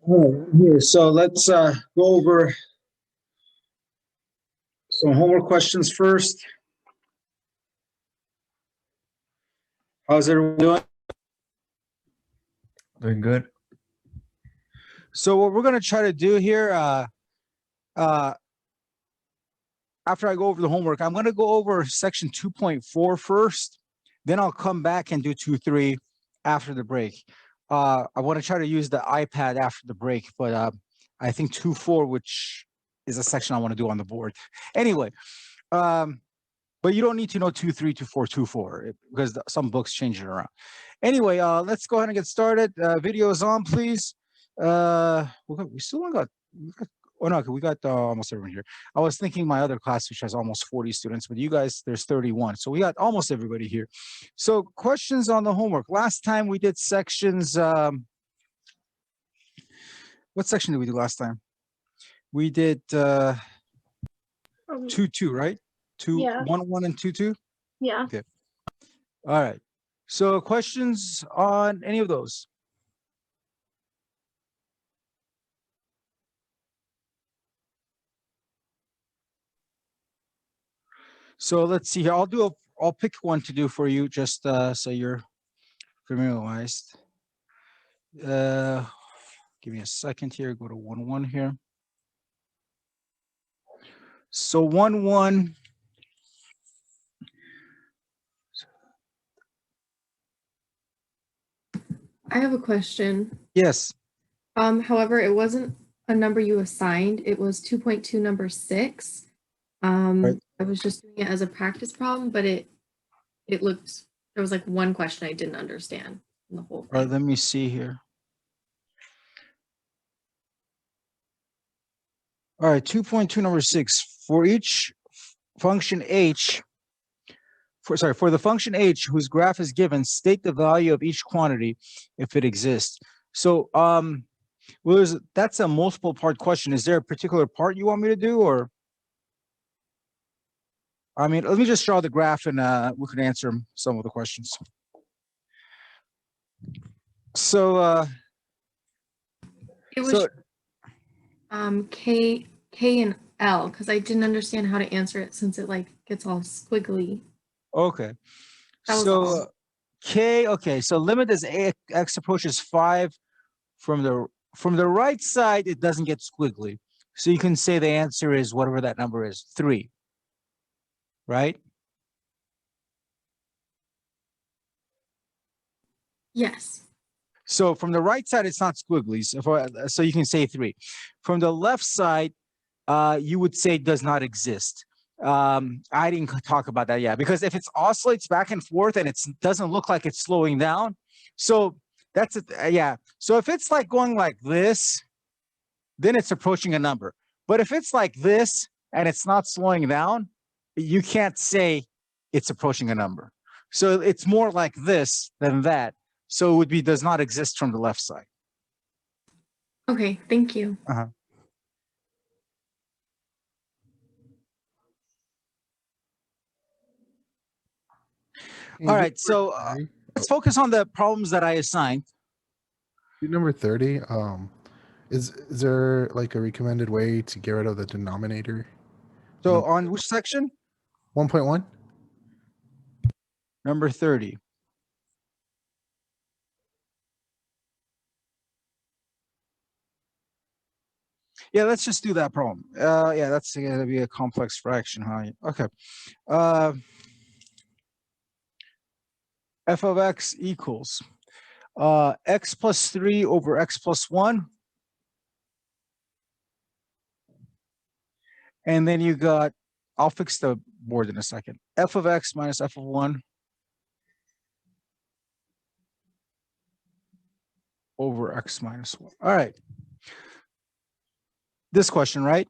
Oh, here, so let's go over some homework questions first. How's everyone doing? Doing good. So what we're going to try to do here, after I go over the homework, I'm going to go over section 2.4 first, then I'll come back and do 2.3 after the break. I want to try to use the iPad after the break, but I think 2.4, which is a section I want to do on the board. Anyway, but you don't need to know 2.3, 2.4, 2.4 because some books change it around. Anyway, let's go ahead and get started. Video is on, please. We still got oh no, we got almost everyone here. I was thinking my other class, which has almost 40 students, but you guys, there's 31. So we got almost everybody here. So questions on the homework. Last time we did sections, what section did we do last time? We did 2.2, right? Yeah. 1.1 and 2.2? Yeah. Okay. All right. So questions on any of those? So let's see here. I'll pick one to do for you, just so you're familiarized. Give me a second here. Go to 1.1 here. So 1.1. I have a question. Yes. However, it wasn't a number you assigned. It was 2.2 number 6. Right. I was just doing it as a practice problem, but it looked, there was like one question I didn't understand in the whole thing. All right, let me see here. All right, 2.2 number 6. For each function h, for the function h whose graph is given, state the value of each quantity if it exists. So well, that's a multiple part question. Is there a particular part you want me to do, or? I mean, let me just draw the graph and we can answer some of the questions. So it was K and L, because I didn't understand how to answer it since it like gets all squiggly. Okay. So K, okay, so limit as x approaches 5 from the right side, it doesn't get squiggly. So you can say the answer is whatever that number is, 3. Right? Yes. So from the right side, it's not squiggly. So you can say 3. From the left side, you would say does not exist. I didn't talk about that yet, because if it oscillates back and forth and it doesn't look like it's slowing down, so that's it. Yeah. So if it's like going like this, then it's approaching a number. But if it's like this and it's not slowing down, you can't say it's approaching a number. So it's more like this than that. So it would be does not exist from the left side. Okay, thank you. Uh-huh. All right, so let's focus on the problems that I assigned. Number 30, is there like a recommended way to get rid of the denominator? So on which section? 1.1. Number 30. Yeah, let's just do that problem. Yeah, that's gonna be a complex fraction, huh? Okay. F of x equals x plus 3 over x plus 1. And then you got, I'll fix the board in a second. F of x minus f of 1 over x minus 1. All right. This question, right?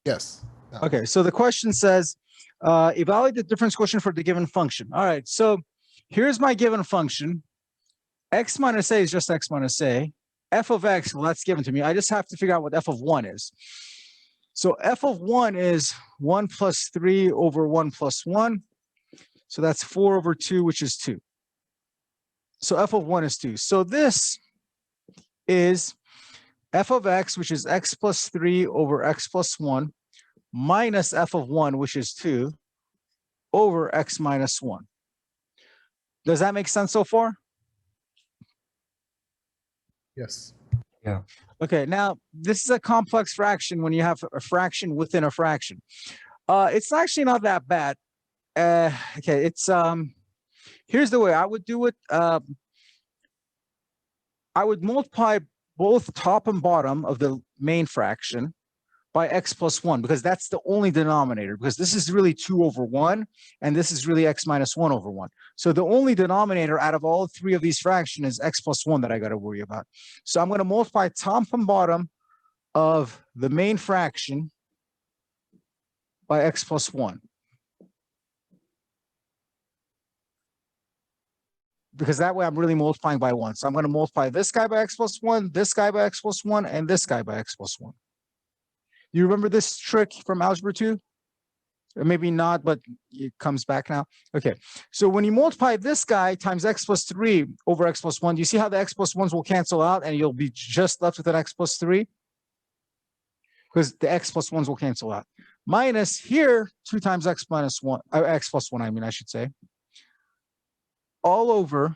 Yes. Okay, so the question says, evaluate the difference quotient for the given function. All right, so here's my given function. X minus a is just x minus a. F of x, well, that's given to me. I just have to figure out what f of 1 is. So f of 1 is 1 plus 3 over 1 plus 1. So that's 4 over 2, which is 2. So f of 1 is 2. So this is f of x, which is x plus 3 over x plus 1, minus f of 1, which is 2, over x minus 1. Does that make sense so far? Yes. Yeah. Okay, now this is a complex fraction when you have a fraction within a fraction. It's actually not that bad. Okay, it's here's the way I would do it. I would multiply both top and bottom of the main fraction by x plus 1, because that's the only denominator, because this is really 2 over 1, and this is really x minus 1 over 1. So the only denominator out of all three of these fractions is x plus 1 that I got to worry about. So I'm going to multiply top and bottom of the main fraction by x plus 1. Because that way I'm really multiplying by 1. So I'm going to multiply this guy by x plus 1, this guy by x plus 1, and this guy by x plus 1. You remember this trick from Algebra 2? Or maybe not, but it comes back now. Okay, so when you multiply this guy times x plus 3 over x plus 1, do you see how the x plus 1s will cancel out and you'll be just left with an x plus 3? Because the x plus 1s will cancel out. Minus here, 2 times x minus 1, x plus 1, I should say. All over.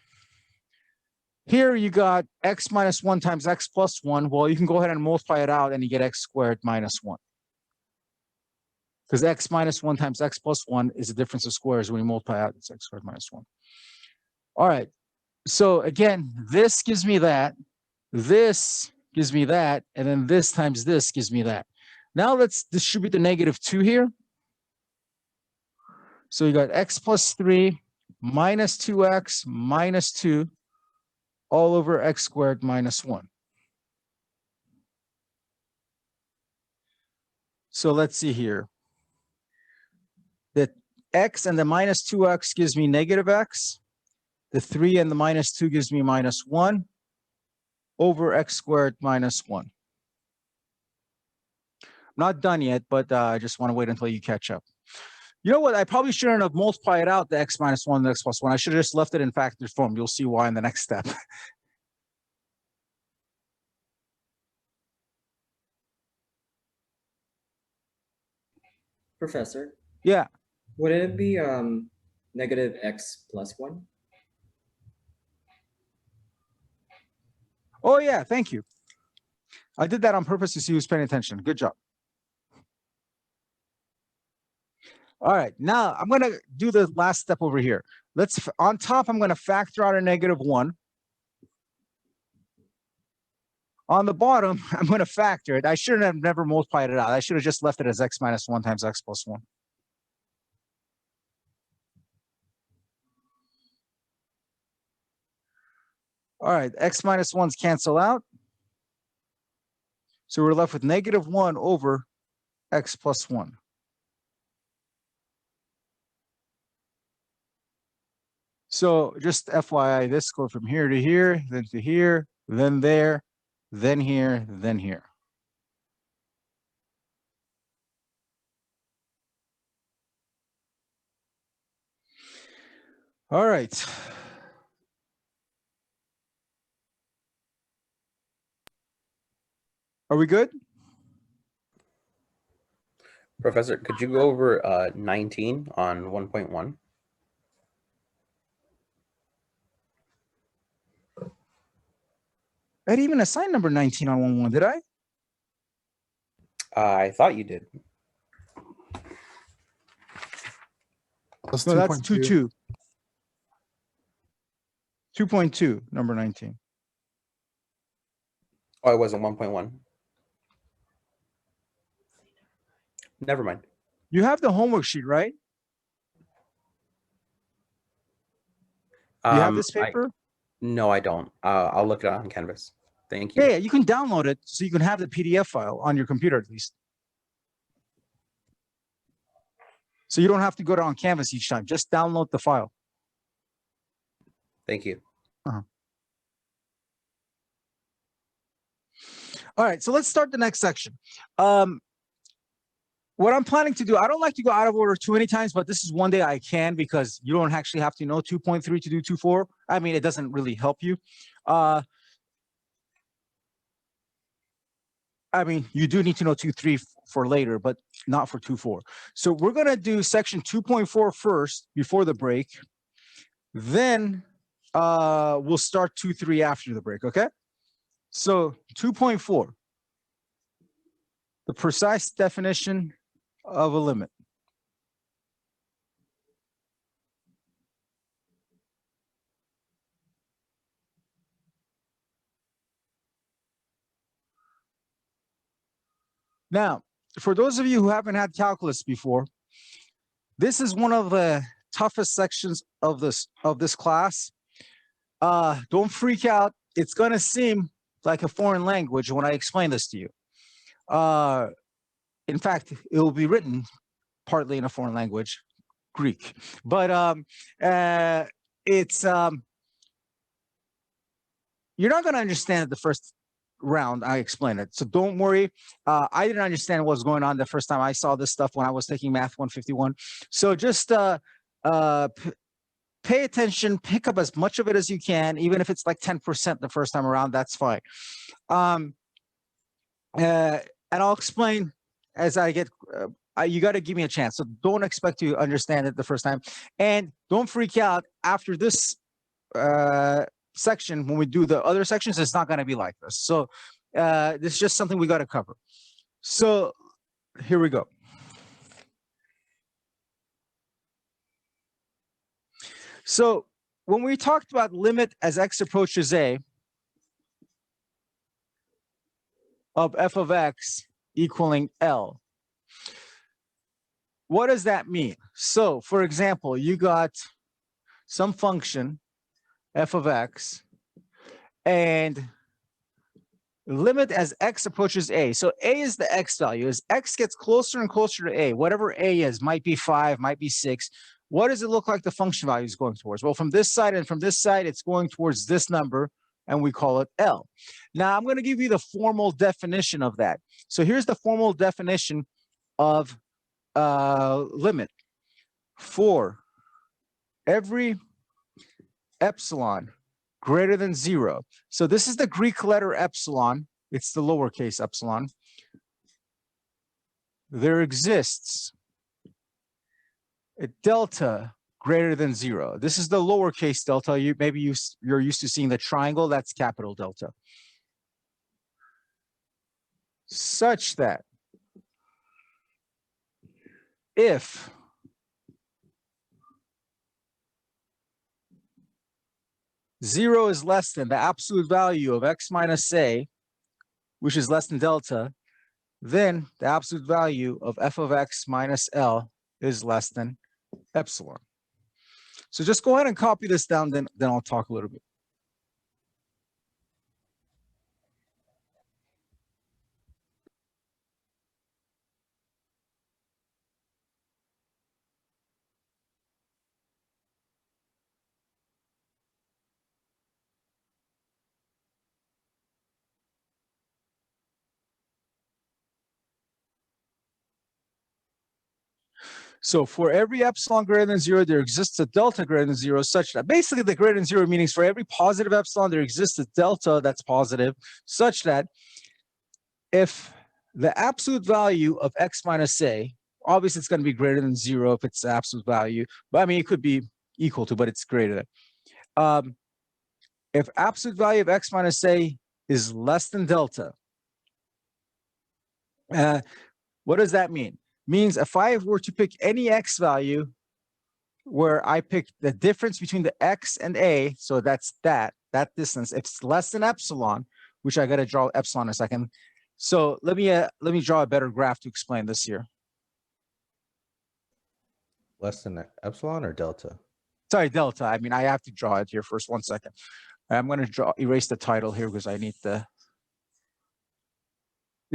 Here you got x minus 1 times x plus 1. Well, you can go ahead and multiply it out and you get x squared minus 1. Because x minus 1 times x plus 1 is the difference of squares. When you multiply out, it's x squared minus 1. All right. So again, this gives me that. This gives me that. And then this times this gives me that. Now let's distribute the -2 here. So you got x plus 3 minus 2x minus 2 all over x squared minus 1. So let's see here. The x and the minus 2x gives me negative x. The 3 and the minus 2 gives me minus 1 over x squared minus 1. I'm not done yet, but I just want to wait until you catch up. You know what? I probably shouldn't have multiplied out the x minus 1 and the x plus 1. I should have just left it in factor form. You'll see why in the next step. Professor, Yeah. would it be negative x plus 1? Oh, yeah. Thank you. I did that on purpose to see who's paying attention. Good job. All right. Now I'm going to do the last step over here. On top, I'm going to factor out a -1. On the bottom, I'm going to factor it. I shouldn't have never multiplied it out. I should have just left it as x minus 1 times x plus 1. All right, x minus 1s cancel out. So we're left with -1 over x plus 1. So just FYI, this goes from here to here, then to here, then there, then here, then here. All right. Are we good? Professor, could you go over 19 on 1.1? I didn't even assign number 19 on 1.1, did I? I thought you did. That's No, that's 2.2. 2.2, number 19. Oh, it wasn't 1.1. Never mind. You have the homework sheet, right? You have this paper? No, I don't. I'll look it up on Canvas. Thank you. Yeah, you can download it so you can have the PDF file on your computer at least. So you don't have to go down Canvas each time. Just download the file. Thank you. All right, so let's start the next section. What I'm planning to do, I don't like to go out of order too many times, but this is one day I can because you don't actually have to know 2.3 to do 2.4. I mean, it doesn't really help you. I mean, you do need to know 2.3 for later, but not for 2.4. So we're going to do section 2.4 first before the break. Then we'll start 2.3 after the break, okay? So 2.4, the precise definition of a limit. Now, for those of you who haven't had calculus before, this is one of the toughest sections of this class. Don't freak out. It's going to seem like a foreign language when I explain this to you. In fact, it will be written partly in a foreign language, Greek. But it's you're not going to understand it the first round I explain it. So don't worry. I didn't understand what was going on the first time I saw this stuff when I was taking Math 151. So just pay attention, pick up as much of it as you can, even if it's like 10% the first time around, that's fine. And I'll explain as I get, you got to give me a chance. So don't expect to understand it the first time. And don't freak out after this section. When we do the other sections, it's not going to be like this. So this is just something we got to cover. So here we go. So when we talked about limit as x approaches a of f of x equaling L, what does that mean? So for example, you got some function f of x and limit as x approaches a. So a is the x value. As x gets closer and closer to a, whatever a is, might be 5, might be 6. What does it look like the function value is going towards? Well, from this side and from this side, it's going towards this number, and we call it L. Now, I'm going to give you the formal definition of that. So here's the formal definition of limit. For every epsilon greater than 0. So this is the Greek letter epsilon. It's the lowercase epsilon. There exists a delta greater than 0. This is the lowercase delta. You're used to seeing the triangle. That's capital delta. Such that if zero is less than the absolute value of x minus a, which is less than delta, then the absolute value of f of x minus L is less than epsilon. So just go ahead and copy this down, then I'll talk a little bit. So for every epsilon greater than 0, there exists a delta greater than 0, such that basically the greater than 0 means for every positive epsilon, there exists a delta that's positive, such that if the absolute value of x minus a, obviously it's going to be greater than 0 if it's the absolute value, but I mean, it could be equal to, but it's greater than. If absolute value of x minus a is less than delta, what does that mean? Means if I were to pick any x value where I pick the difference between the x and a, so that's that distance, if it's less than epsilon, which I got to draw epsilon in a second. So let me draw a better graph to explain this here. Less than epsilon or delta? Sorry, delta. I mean, I have to draw it here first. 1 second. I'm going to erase the title here because I need the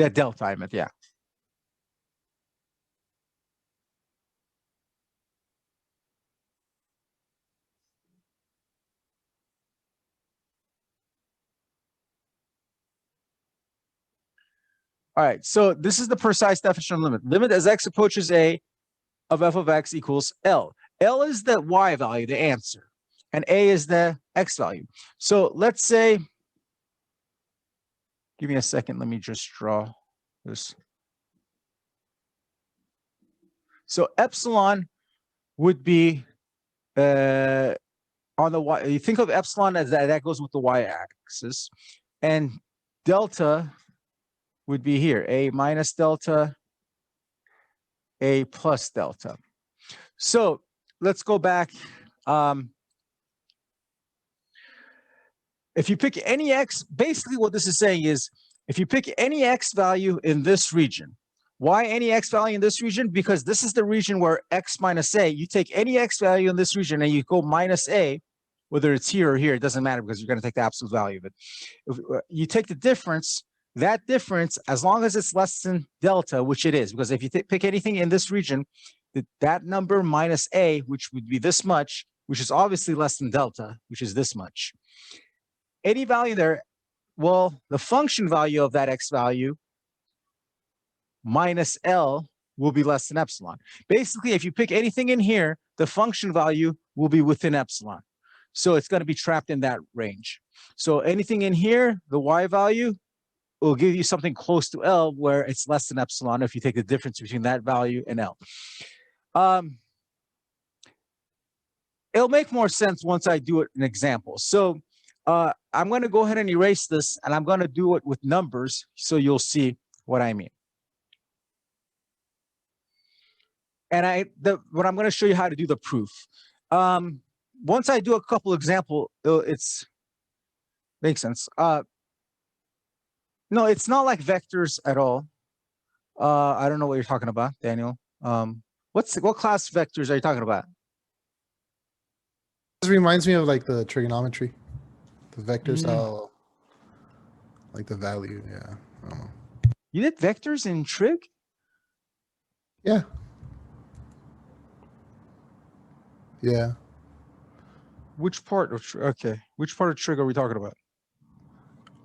delta. I meant, yeah. All right, so this is the precise definition of limit. Limit as x approaches a of f of x equals L. L is the y value, the answer, and a is the x value. So let's say, give me a second, let me just draw This. So epsilon would be on the y. You think of epsilon as that goes with the y-axis, and delta would be here, a minus delta, a plus delta. So let's go back. If you pick any x, basically what this is saying is, if you pick any x value in this region, why any x value in this region? Because this is the region where x minus a, you take any x value in this region and you go minus a, whether it's here or here, it doesn't matter because you're going to take the absolute value of it. If you take the difference, that difference, as long as it's less than delta, which it is, because if you pick anything in this region, that number minus a, which would be this much, which is obviously less than delta, which is this much. Any value there, well, the function value of that x value minus L will be less than epsilon. Basically, if you pick anything in here, the function value will be within epsilon. So it's going to be trapped in that range. So anything in here, the y value will give you something close to L where it's less than epsilon if you take the difference between that value and L. It'll make more sense once I do an example. So I'm going to go ahead and erase this, and I'm going to do it with numbers so you'll see what I mean. And what I'm going to show you how to do the proof. Once I do a couple examples, it's makes sense. No, it's not like vectors at all. I don't know what you're talking about, Daniel. What class vectors are you talking about? This reminds me of like the trigonometry, the vectors, how like the value. Yeah, I don't know. You did vectors in trig? Yeah. Yeah. Which part of okay? Which part of trig are we talking about?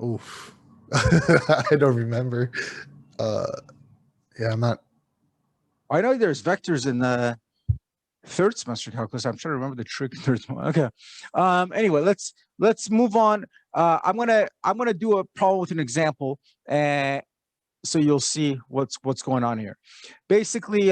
Oof. I don't remember. Yeah, I'm not. I know there's vectors in the third semester calculus. I'm trying to remember the trig third semester. Okay. Anyway, let's move on. I'm gonna do a problem with an example, so you'll see what's going on here. Basically,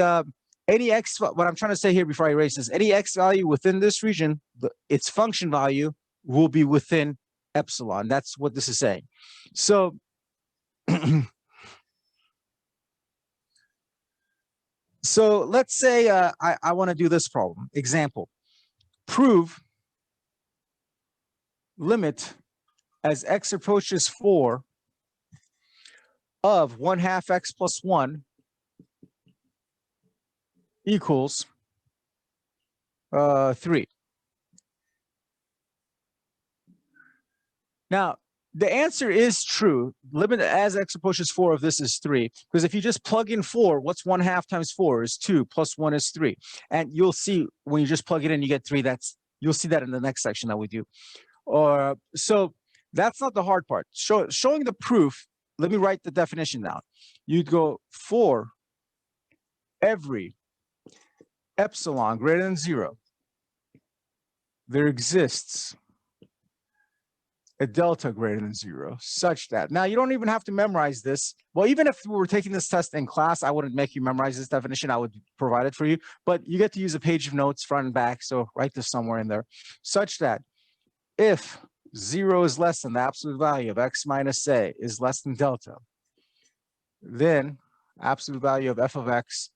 any x. What I'm trying to say here before I erase this, any x value within this region, its function value will be within epsilon. That's what this is saying. So. So let's say I want to do this problem. Example, prove limit as x approaches 4 of 1/2 x plus 1 equals 3. Now, the answer is true. Limit as x approaches 4 of this is 3. Because if you just plug in 4, what's 1/2 times 4 is 2, plus 1 is 3. And you'll see when you just plug it in, you get 3. You'll see that in the next section that we do. So that's not the hard part. Showing the proof, let me write the definition down. You'd go for every epsilon greater than 0, there exists a delta greater than 0, such that. Now, you don't even have to memorize this. Well, even if we were taking this test in class, I wouldn't make you memorize this definition. I would provide it for you. But you get to use a page of notes front and back. So write this somewhere in there. Such that if 0 is less than the absolute value of x minus a is less than delta, then absolute value of f of x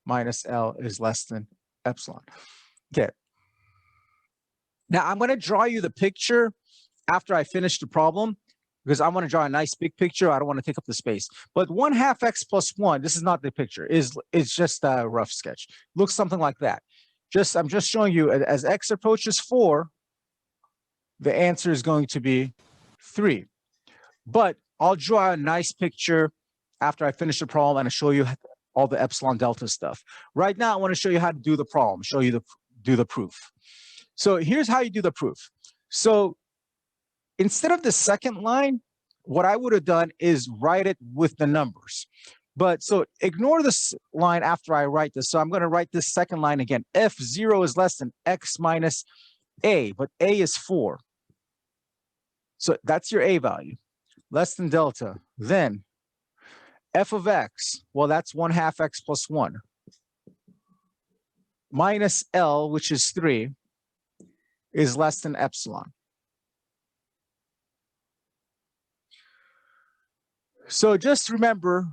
minus L is less than epsilon. Okay. Now, I'm going to draw you the picture after I finish the problem, because I want to draw a nice big picture. I don't want to take up the space. But 1/2 x plus 1, this is not the picture, it's just a rough sketch. Looks something like that. I'm just showing you as x approaches 4, the answer is going to be 3. But I'll draw a nice picture after I finish the problem and I'll show you all the epsilon delta stuff. Right now, I want to show you how to do the problem, do the proof. So here's how you do the proof. So instead of the second line, what I would have done is write it with the numbers. But so ignore this line after I write this. So I'm going to write this second line again. If 0 is less than x minus a, but a is 4. So that's your a value, less than delta. Then f of x, well, that's 1/2 x plus 1. Minus L, which is 3, is less than epsilon. So just remember,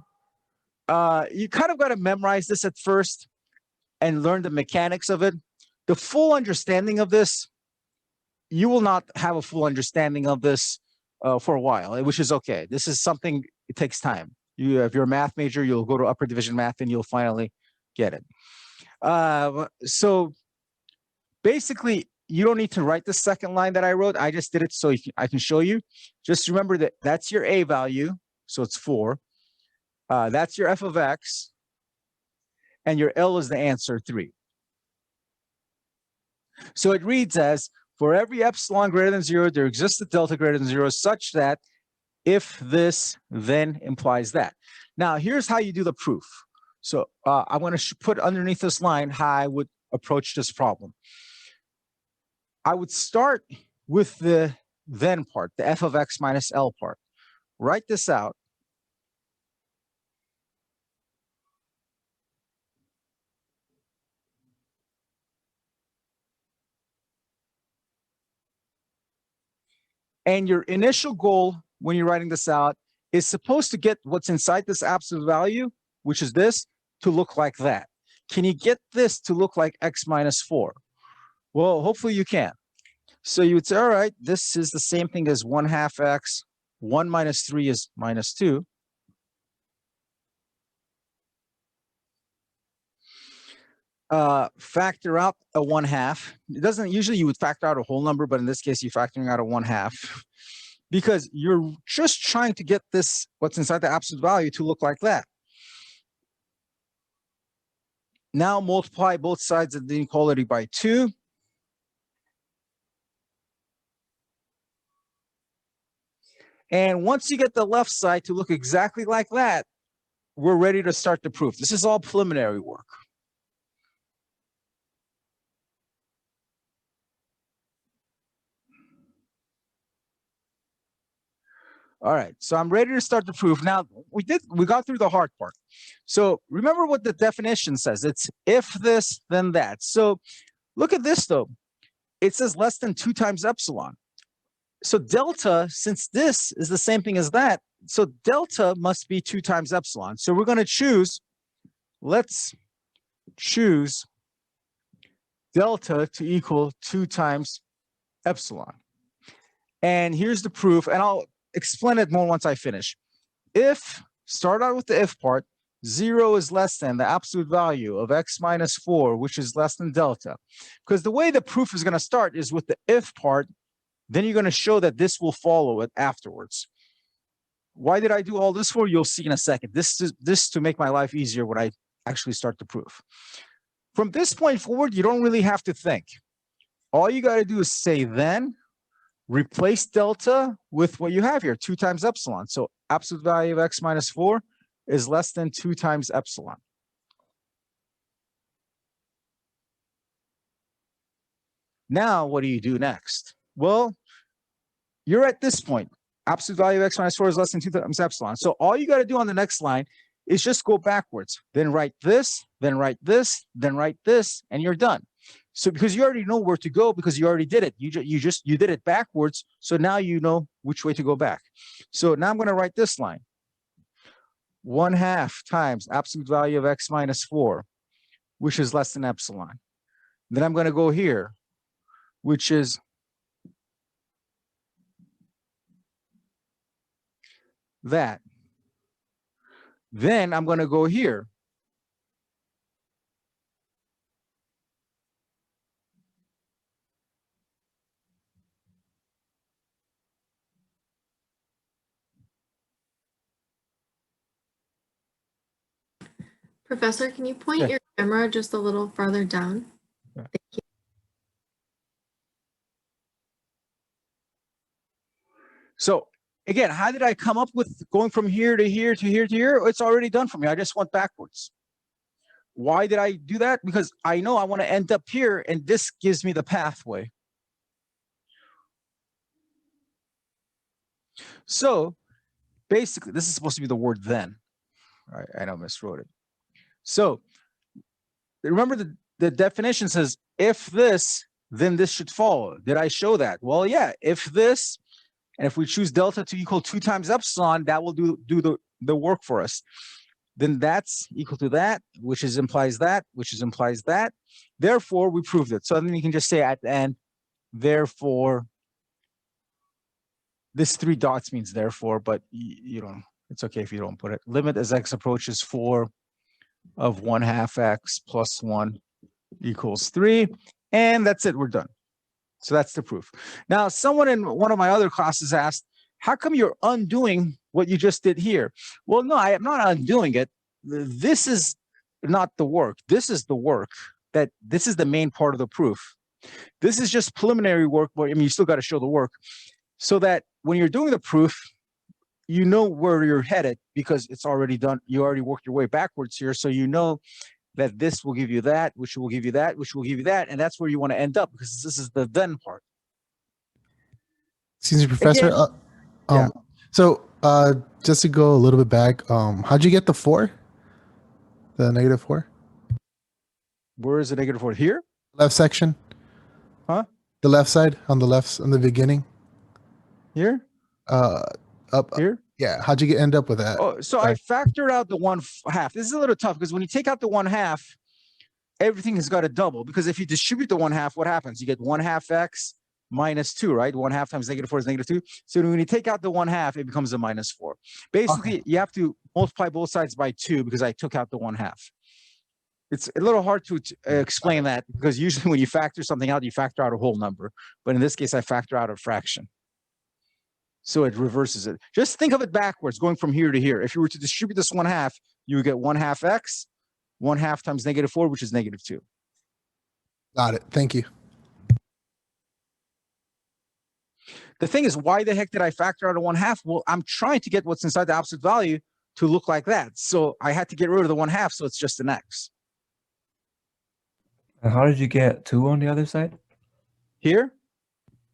you kind of got to memorize this at first and learn the mechanics of it. The full understanding of this, you will not have a full understanding of this for a while, which is okay. This is something, it takes time. If you're a math major, you'll go to upper division math and you'll finally get it. So basically, you don't need to write the second line that I wrote. I just did it so I can show you. Just remember that that's your A value. So it's 4. That's your f of x. And your L is the answer, 3. So it reads as, for every epsilon greater than 0, there exists a delta greater than 0 such that if this, then implies that. Now, here's how you do the proof. So I'm going to put underneath this line how I would approach this problem. I would start with the then part, the f of x minus L part. Write this out. And your initial goal when you're writing this out is supposed to get what's inside this absolute value, which is this, to look like that. Can you get this to look like x minus 4? Well, hopefully you can. So you would say, all right, this is the same thing as 1/2 x. 1 minus 3 is minus 2. Factor out a 1/2. It doesn't usually you would factor out a whole number, but in this case, you're factoring out a 1/2 because you're just trying to get this, what's inside the absolute value, to look like that. Now multiply both sides of the inequality by 2. And once you get the left side to look exactly like that, we're ready to start the proof. This is all preliminary work. All right, so I'm ready to start the proof. Now, we got through the hard part. So remember what the definition says. It's if this, then that. So look at this, though. It says less than 2 times epsilon. So delta, since this is the same thing as that, so delta must be 2 times epsilon. So we're going to choose, let's choose delta to equal 2 times epsilon. And here's the proof, and I'll explain it more once I finish. If, start out with the if part, 0 is less than the absolute value of x minus 4, which is less than delta. Because the way the proof is going to start is with the if part, then you're going to show that this will follow it afterwards. Why did I do all this for? You'll see in a second. This is to make my life easier when I actually start the proof. From this point forward, you don't really have to think. All you got to do is say then, replace delta with what you have here, 2 times epsilon. So absolute value of x minus 4 is less than 2 times epsilon. Now, what do you do next? Well, you're at this point. Absolute value of x minus 4 is less than 2 times epsilon. So all you got to do on the next line is just go backwards. Then write this, then write this, then write this, and you're done. So because you already know where to go because you already did it. You did it backwards. So now you know which way to go back. So now I'm going to write this line. 1/2 times absolute value of x minus 4, which is less than epsilon. Then I'm going to go here, which is that. Then I'm going to go here. Professor, can you point Yeah. your camera just a little farther down? Yeah. Thank you. So again, how did I come up with going from here to here to here to here? It's already done for me. I just went backwards. Why did I do that? Because I know I want to end up here, and this gives me the pathway. So basically, this is supposed to be the word then. I know miswrote it. So remember the definition says, if this, then this should follow. Did I show that? Well, yeah, if this, and if we choose delta to equal 2 times epsilon, that will do the work for us. Then that's equal to that, which is implies that, which is implies that. Therefore, we proved it. So then you can just say at the end, therefore, this 3 dots means therefore, but you don't, it's okay if you don't put it. Limit as x approaches 4 of 1/2 x plus 1 equals 3. And that's it, we're done. So that's the proof. Now, someone in one of my other classes asked, how come you're undoing what you just did here? Well, no, I am not undoing it. This is not the work. This is the work. This is the main part of the proof. This is just preliminary work, but I mean, you still got to show the work so that when you're doing the proof, you know where you're headed because it's already done. You already worked your way backwards here. So you know that this will give you that, which will give you that, which will give you that. And that's where you want to end up because this is the then part. Excuse me, Professor. Again, yeah. So just to go a little bit back, how'd you get the 4? The -4? Where is the -4? Here? Left section? Huh? The left side on the left on the beginning? Here? Up. Here? Yeah. How'd you end up with that? Oh, so I factored out the 1/2. This is a little tough because when you take out the 1/2, everything has got to double because if you distribute the 1/2, what happens? You get 1/2 x minus 2, right? 1/2 times -4 is -2. So when you take out the 1/2, it becomes a -4. Basically, you have to multiply both sides by 2 because I took out the 1/2. It's a little hard to explain that because usually when you factor something out, you factor out a whole number. But in this case, I factor out a fraction. So it reverses it. Just think of it backwards, going from here to here. If you were to distribute this 1/2, you would get 1/2 x, 1/2 times -4, which is -2. Got it. Thank you. The thing is, why the heck did I factor out a 1/2? Well, I'm trying to get what's inside the absolute value to look like that. So I had to get rid of the 1/2, so it's just an x. And how did you get 2 on the other side? Here?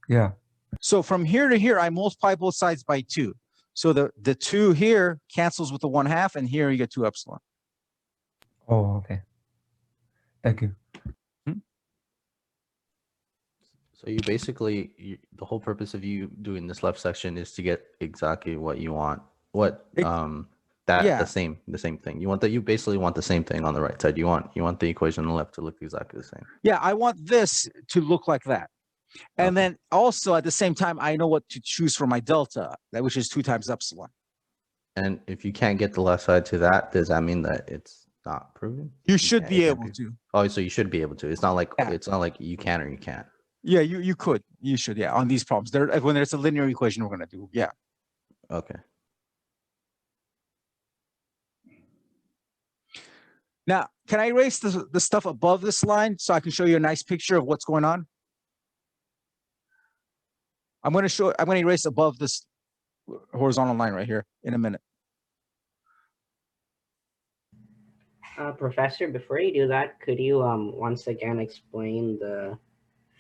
Yeah. So from here to here, I multiply both sides by 2. So the 2 here cancels with the 1/2, and here you get 2 epsilon. Oh, okay. Thank you. So you basically, the whole purpose of you doing this left section is to get exactly what you want. Yeah. The same thing. You basically want the same thing on the right side. You want the equation on the left to look exactly the same. Yeah, I want this to look like that. And Okay. then also at the same time, I know what to choose for my delta, which is 2 times epsilon. And if you can't get the left side to that, does that mean that it's not proven? You should can't- be it can't able to. Oh, so you should be able to. It's not like Yeah. you can or you can't. Yeah, you could. You should, yeah, on these problems. When there's a linear equation we're going to do, yeah. Okay. Now, can I erase the stuff above this line so I can show you a nice picture of what's going on? I'm going to erase above this horizontal line right here in a minute. Professor, before you do that, could you once again explain the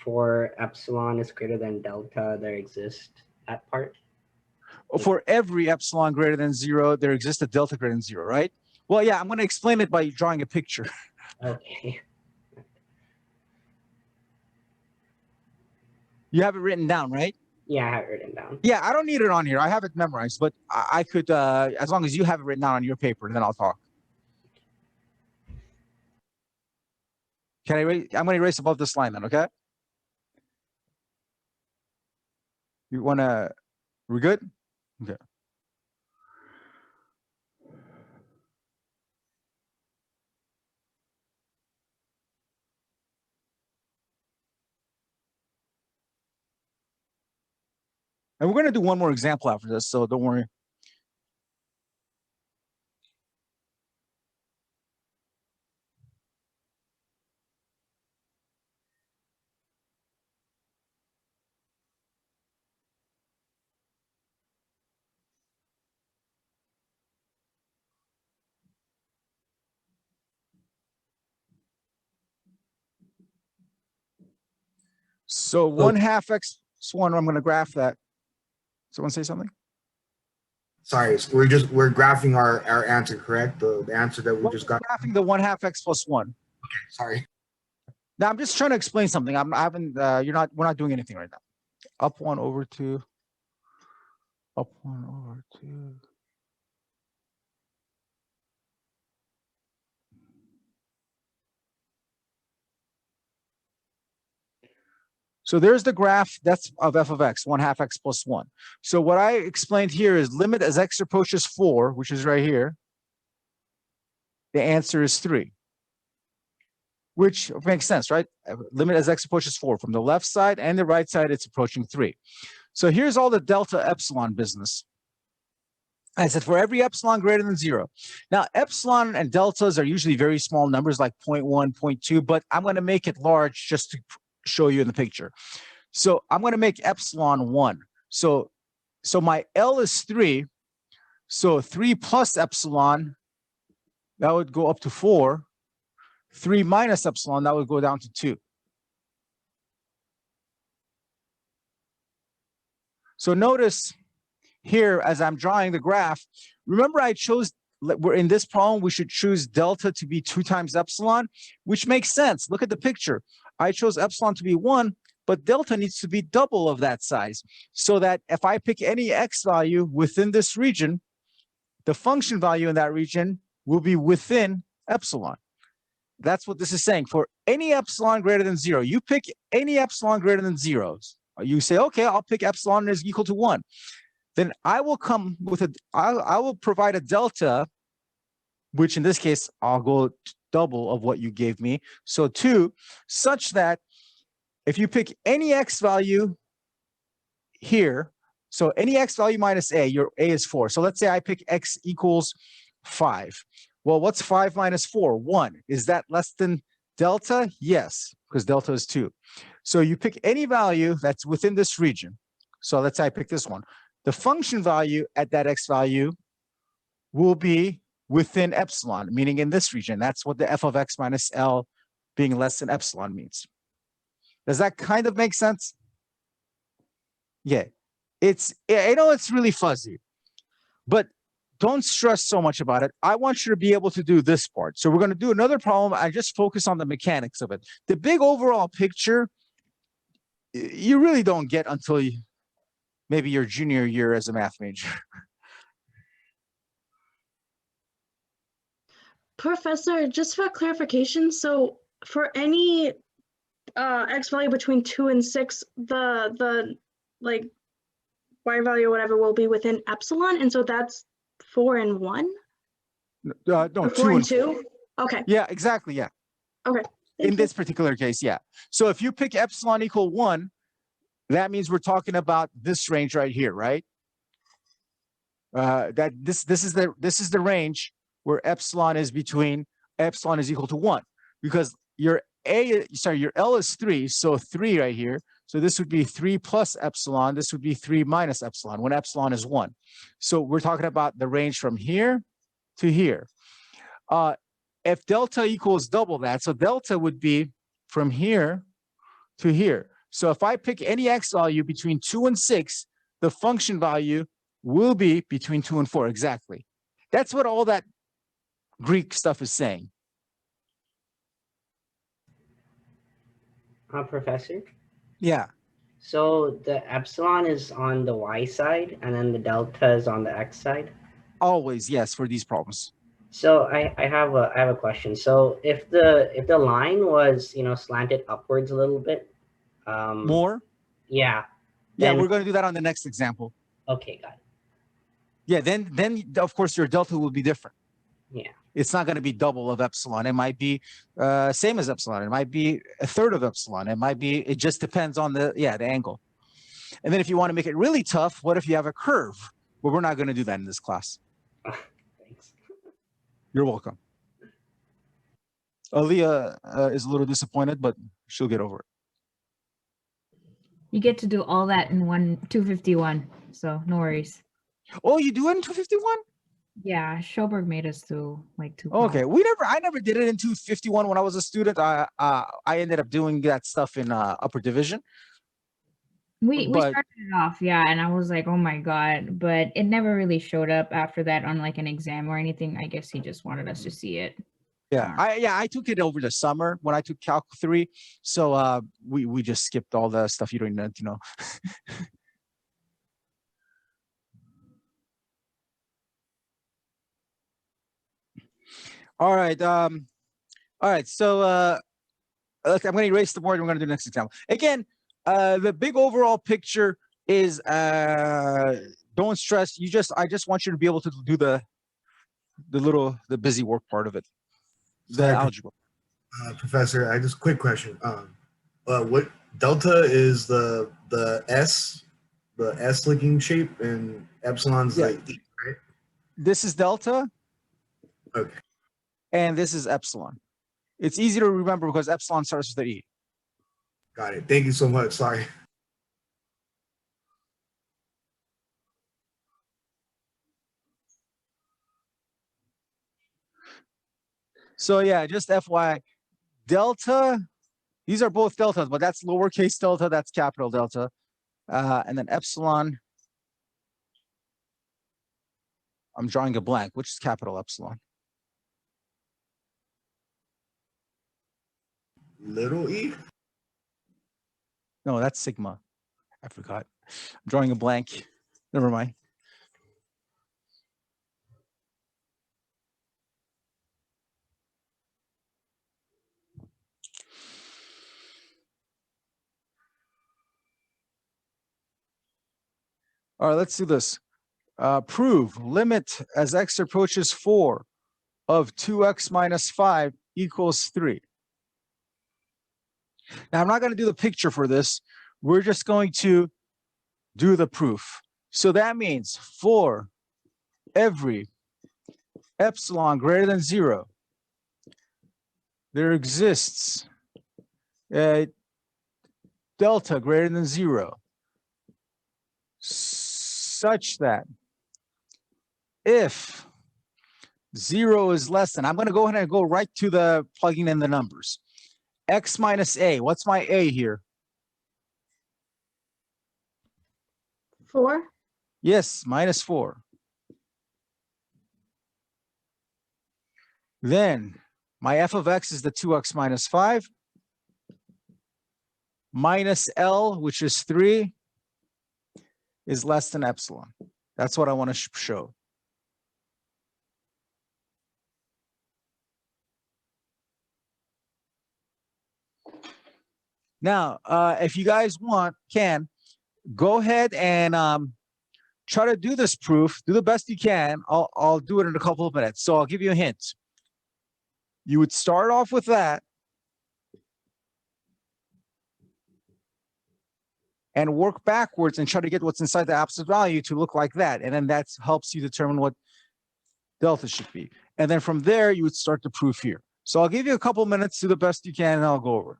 for epsilon is greater than delta, there exists that part? For every epsilon greater than 0, there exists a delta greater than 0, right? Well, yeah, I'm going to explain it by drawing a picture. Okay. You have it written down, right? Yeah, I have it written down. Yeah, I don't need it on here. I have it memorized, but I could, as long as you have it written down on your paper, then I'll talk. Can I erase? I'm going to erase above this line then, okay? You want to, we're good? Okay. And we're going to do one more example after this, so don't worry. So 1/2 x1, I'm going to graph that. Someone say something? Sorry, so we're graphing our answer, correct? The answer that we Well, just got. graphing the 1/2 x plus 1. Sorry. Now I'm just trying to explain something. I haven't. We're not doing anything right now. Up 1 over 2. Up 1 over 2. So there's the graph that's of f of x, 1/2 x plus 1. So what I explained here is limit as x approaches 4, which is right here. The answer is 3, which makes sense, right? Limit as x approaches 4. From the left side and the right side, it's approaching 3. So here's all the delta epsilon business. I said for every epsilon greater than 0. Now, epsilon and deltas are usually very small numbers like 0.1, 0.2, but I'm going to make it large just to show you in the picture. So I'm going to make epsilon 1. So my L is 3. So 3 plus epsilon, that would go up to 4. 3 minus epsilon, that would go down to 2. So notice here, as I'm drawing the graph, remember I chose, we're in this problem, we should choose delta to be 2 times epsilon, which makes sense. Look at the picture. I chose epsilon to be 1, but delta needs to be double of that size, so that if I pick any x value within this region, the function value in that region will be within epsilon. That's what this is saying. For any epsilon greater than 0, you pick any epsilon greater than 0. You say, okay, I'll pick epsilon is equal to 1. Then I will come with I will provide a delta, which in this case, I'll go double of what you gave me. So 2, such that if you pick any x value here, so any x value minus a, your a is 4. So let's say I pick x equals 5. Well, what's 5 minus 4? 1. Is that less than delta? Yes, because delta is 2. So you pick any value that's within this region. So let's say I pick this one. The function value at that x value will be within epsilon, meaning in this region. That's what the f of x minus L being less than epsilon means. Does that kind of make sense? Yeah, I know it's really fuzzy, but don't stress so much about it. I want you to be able to do this part. So we're going to do another problem. I just focus on the mechanics of it. The big overall picture, you really don't get until maybe your junior year as a math major. Professor, just for clarification, so for any x value between 2 and 6, the like y value or whatever will be within epsilon, and so that's 4 and 1? No, Or 2 and 2? Okay. Yeah, exactly. Yeah. Okay. In this particular case, yeah. So if you pick epsilon equal 1, that means we're talking about this range right here, right? That this is the range where epsilon is equal to 1, because your L is 3, so 3 right here. So this would be 3 plus epsilon. This would be 3 minus epsilon when epsilon is 1. So we're talking about the range from here to here. If delta equals double that, so delta would be from here to here. So if I pick any x value between 2 and 6, the function value will be between 2 and 4, exactly. That's what all that Greek stuff is saying. Professor? Yeah. So the epsilon is on the y side and then the delta is on the x side? Always, yes, for these problems. So I have a question. So if the line was, slanted upwards a little bit, More? yeah. Yeah, we're going to do that on the next example. Okay, got it. Yeah, then of course your delta will be different. Yeah. It's not going to be double of epsilon. It might be same as epsilon. It might be a third of epsilon. It just depends on the angle. And then if you want to make it really tough, what if you have a curve? Well, we're not going to do that in this class. Thanks. You're welcome. Aaliyah is a little disappointed, but she'll get over it. You get to do all that in 251, so no worries. Oh, you do it in 251? Yeah, Schoberg made us do like 2. Okay, I never did it in 251 when I was a student. I ended up doing that stuff in upper division. We But started it off, yeah, and I was like, oh my God, but it never really showed up after that on like an exam or anything. I guess he just wanted us to see it. yeah, I took it over the summer when I took Calc 3. So we just skipped all the stuff you don't need to know. All right. All right. So I'm going to erase the board. We're going to do the next example. Again, the big overall picture is don't stress. I just want you to be able to do the busy work part of it. The Sorry, algebra. Professor, I just quick question. What delta is the S looking shape, and epsilon's Yeah. like E, right? This is delta. Okay. And this is epsilon. It's easy to remember because epsilon starts with an E. Got it. Thank you so much. Sorry. So yeah, just FYI, delta, these are both deltas, but that's lowercase delta, that's capital delta. And then epsilon, I'm drawing a blank, which is capital epsilon. Little e? No, that's sigma. I forgot. I'm drawing a blank. Never mind. All right, let's do this. Prove limit as x approaches 4 of 2x minus 5 equals 3. Now, I'm not going to do the picture for this. We're just going to do the proof. So that means for every epsilon greater than 0, there exists a delta greater than 0 such that if 0 is less than, I'm going to go ahead and go right to the plugging in the numbers. X minus a, what's my a here? 4. Yes, minus 4. Then my f of x is the 2x minus 5 minus L, which is 3, is less than epsilon. That's what I want to show. Now, if you guys can go ahead and try to do this proof. Do the best you can. I'll do it in a couple of minutes. So I'll give you a hint. You would start off with that and work backwards and try to get what's inside the absolute value to look like that. And then that helps you determine what delta should be. And then from there, you would start the proof here. So I'll give you a couple of minutes, do the best you can, and I'll go over it.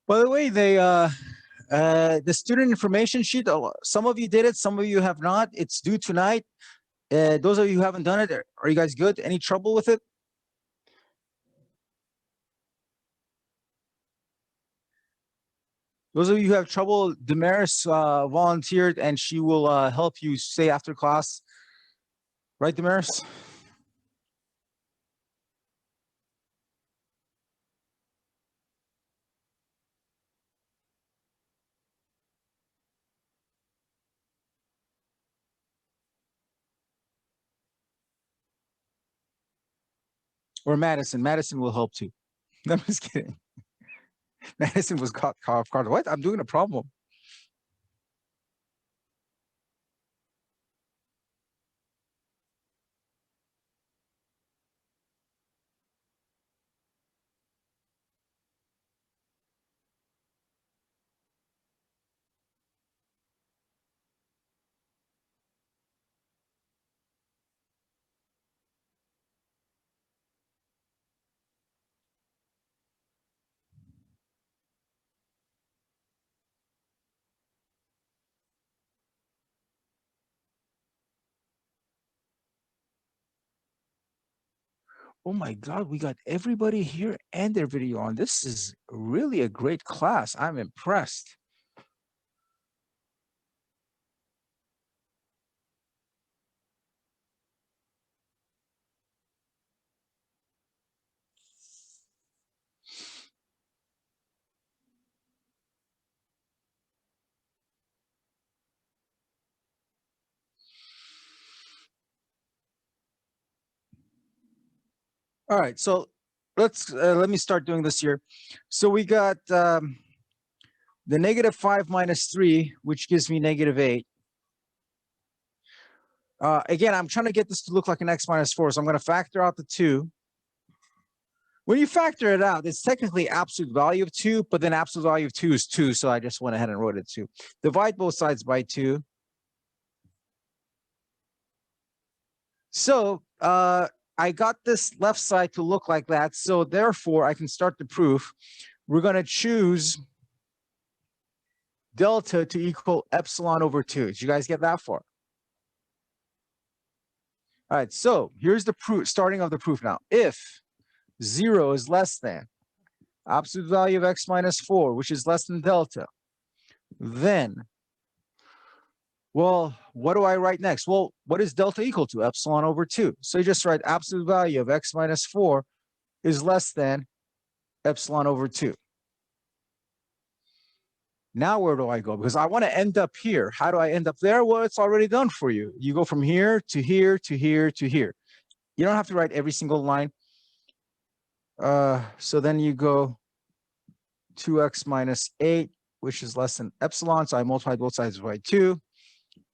By the way, the student information sheet, some of you did it, some of you have not. It's due tonight. Those of you who haven't done it, are you guys good? Any trouble with it? Those of you who have trouble, Damaris volunteered and she will help you stay after class. Right, Damaris? Or Madison. Madison will help too. I'm just kidding. Madison was caught off guard. What? I'm doing a problem. Oh my God, we got everybody here and their video on. This is really a great class. I'm impressed. All right, so let me start doing this here. So we got the -5 minus 3, which gives me -8. Again, I'm trying to get this to look like an x minus 4, so I'm going to factor out the 2. When you factor it out, it's technically absolute value of 2, but then absolute value of 2 is 2, so I just went ahead and wrote it 2. Divide both sides by 2. So I got this left side to look like that, so therefore I can start the proof. We're going to choose delta to equal epsilon over 2. Did you guys get that far? All right, so here's the proof, starting of the proof now. If 0 is less than absolute value of x minus 4, which is less than delta, then, well, what do I write next? Well, what is delta equal to? Epsilon over 2. So you just write absolute value of x minus 4 is less than epsilon over 2. Now where do I go? Because I want to end up here. How do I end up there? Well, it's already done for you. You go from here to here to here to here. You don't have to write every single line. So then you go 2x minus 8, which is less than epsilon. So I multiply both sides by 2,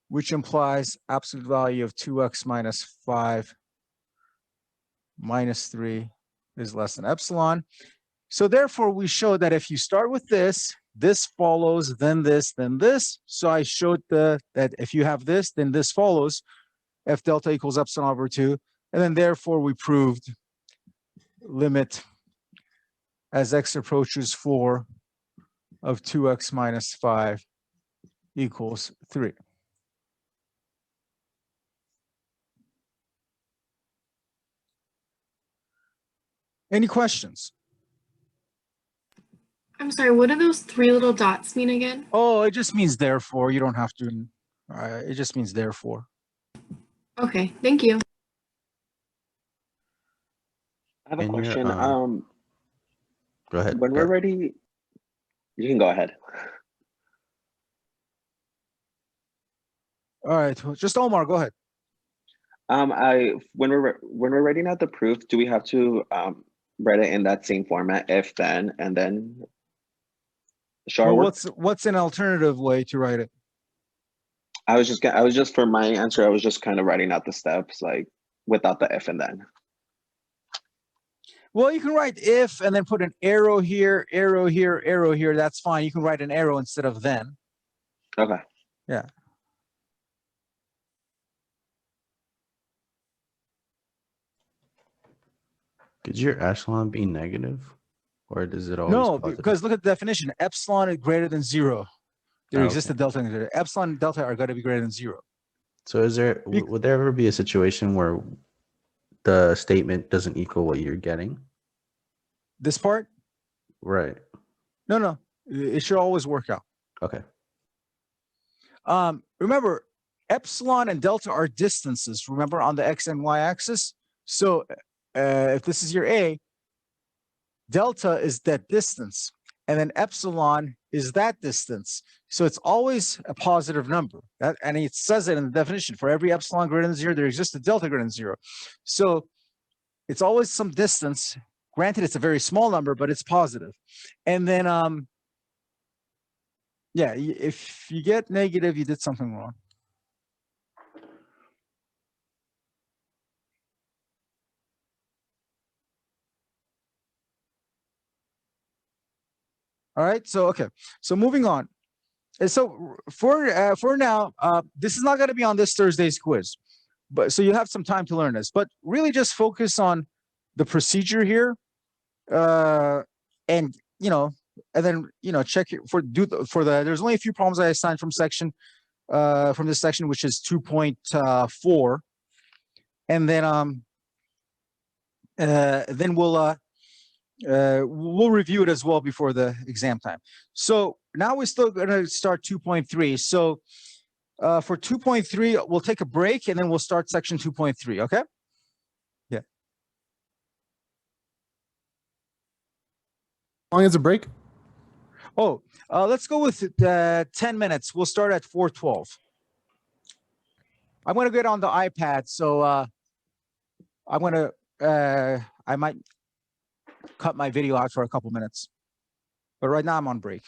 which implies absolute value of 2x minus 5 minus 3 is less than epsilon. So therefore, we show that if you start with this, this follows, then this, then this. So I showed that if you have this, then this follows, f delta equals epsilon over 2. And then therefore, we proved limit as x approaches 4 of 2x minus 5 equals 3. Any questions? I'm sorry, what do those 3 little dots mean again? Oh, it just means therefore. You don't have to. It just means therefore. Okay, thank you. I have a In your, question. Go ahead. When we're ready, you can go ahead. All right, just Omar, go ahead. When we're writing out the proof, do we have to write it in that same format, if then, and then show our Well, work? what's an alternative way to write it? I was just for my answer, I was just kind of writing out the steps like without the if and then. Well, you can write if and then put an arrow here, arrow here, arrow here. That's fine. You can write an arrow instead of then. Okay. Yeah. Could your epsilon be negative? Or does it always No, positive? because look at the definition. Epsilon is greater than 0. There Oh, exists a okay. delta and delta. Epsilon and delta are going to be greater than 0. So is there, would there ever be a situation where the statement doesn't equal what you're getting? This part? Right. No. It should always work out. Okay. Remember, epsilon and delta are distances, remember, on the x and y axis. So if this is your A, delta is that distance, and then epsilon is that distance. So it's always a positive number. And it says it in the definition. For every epsilon greater than 0, there exists a delta greater than 0. So It's always some distance. Granted, it's a very small number, but it's positive. And then, yeah, if you get negative, you did something wrong. All right, so okay, so moving on. And so for now, this is not going to be on this Thursday's quiz, but so you have some time to learn this. But really, just focus on the procedure here, and and then check it for the. There's only a few problems I assigned from this section, which is 2.4, and then we'll review it as well before the exam time. So now we're still going to start 2.3. So for 2.3, we'll take a break and then we'll start section 2.3. Okay. Yeah. How long is a break? Oh, let's go with 10 minutes. We'll start at 4:12. I'm going to get on the iPad. So I'm going to, I might cut my video out for a couple minutes, but right now I'm on break.